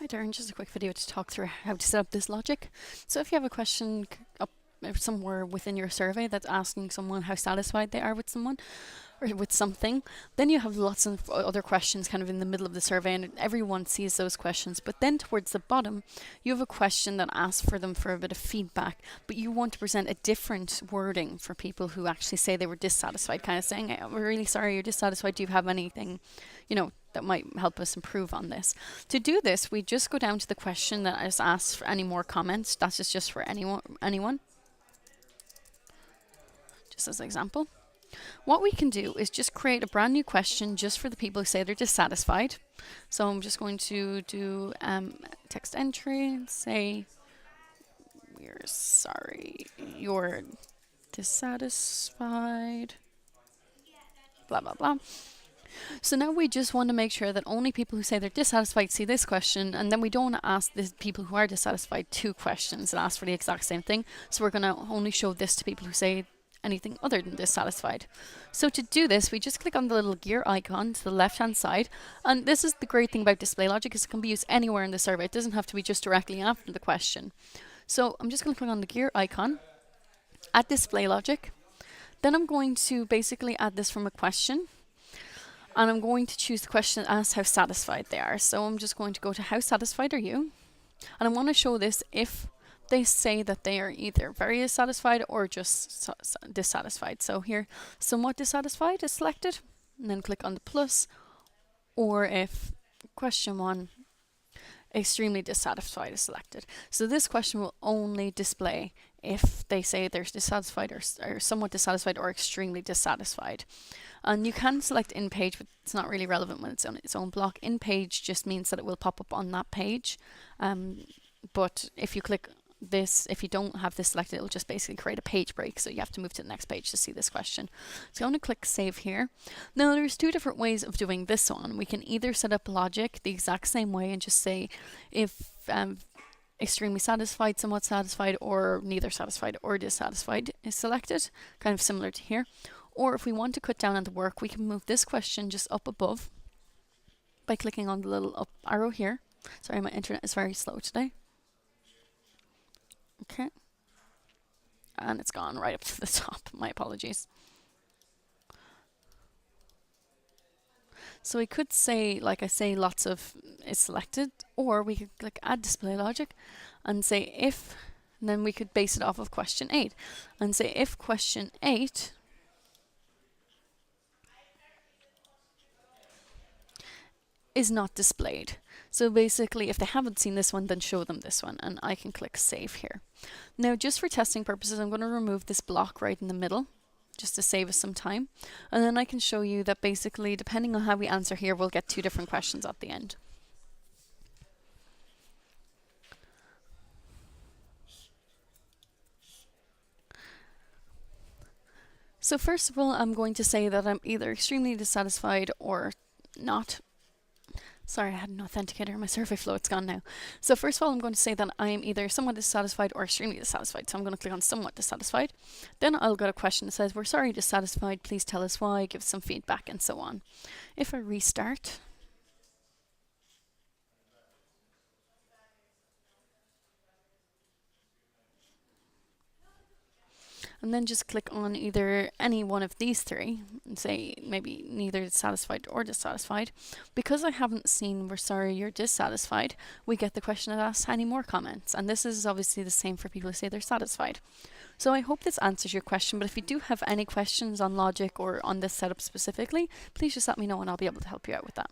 Hi there, and just a quick video to talk through how to set up this logic. So if you have a question up somewhere within your survey that's asking someone how satisfied they are with someone or with something, then you have lots of other questions kind of in the middle of the survey, and everyone sees those questions. But then towards the bottom, you have a question that asks for them for a bit of feedback, but you want to present a different wording for people who actually say they were dissatisfied, kind of saying, "Hey, we're really sorry you're dissatisfied. Do you have anything, that might help us improve on this?" To do this, we just go down to the question that is asked for any more comments. That's just for anyone, just as an example. What we can do is just create a brand new question just for the people who say they're dissatisfied. So I'm just going to do text entry and say, "We're sorry you're dissatisfied, blah, blah, blah." So now we just want to make sure that only people who say they're dissatisfied see this question, and then we don't want to ask the people who are dissatisfied two questions and ask for the exact same thing. So we're going to only show this to people who say anything other than dissatisfied. So to do this, we just click on the little gear icon to the left hand side, and this is the great thing about display logic, is it can be used anywhere in the survey. It doesn't have to be just directly after the question. So I'm just going to click on the gear icon, add display logic. Then I'm going to basically add this from a question, and I'm going to choose the question that asks how satisfied they are. So I'm just going to go to how satisfied are you, and I want to show this if they say that they are either very dissatisfied or just dissatisfied. So here, somewhat dissatisfied is selected, and then click on the plus, or if question 1, extremely dissatisfied is selected. So this question will only display if they say they're dissatisfied or somewhat dissatisfied or extremely dissatisfied. And you can select in page, but it's not really relevant when it's on its own block. In page just means that it will pop up on that page. But if you click this, if you don't have this selected, it will just basically create a page break, so you have to move to the next page to see this question. So I'm going to click save here. Now there's two different ways of doing this one. We can either set up logic the exact same way and just say if extremely satisfied, somewhat satisfied, or neither satisfied or dissatisfied is selected, kind of similar to here. Or if we want to cut down on the work, we can move this question just up above by clicking on the little up arrow here. Sorry, my internet is very slow today. Okay, and it's gone right up to the top. My apologies. So we could say, like I say, lots of is selected, or we could click add display logic and say if, and then we could base it off of question 8 and say if question 8 is not displayed. So basically, if they haven't seen this one, then show them this one, and I can click save here. Now, just for testing purposes, I'm going to remove this block right in the middle, just to save us some time. And then I can show you that basically, depending on how we answer here, we'll get two different questions at the end. So first of all, I'm going to say that I'm either extremely dissatisfied or not. Sorry, I had an authenticator in my survey flow, it's gone now. So first of all, I'm going to say that I am either somewhat dissatisfied or extremely dissatisfied. So I'm going to click on somewhat dissatisfied. Then I'll get a question that says, "We're sorry dissatisfied, please tell us why, give some feedback," and so on. If I restart, and then just click on either any one of these three and say maybe neither satisfied or dissatisfied. Because I haven't seen "we're sorry you're dissatisfied," we get the question that asks any more comments, and this is obviously the same for people who say they're satisfied. So I hope this answers your question, but if you do have any questions on logic or on this setup specifically, please just let me know and I'll be able to help you out with that.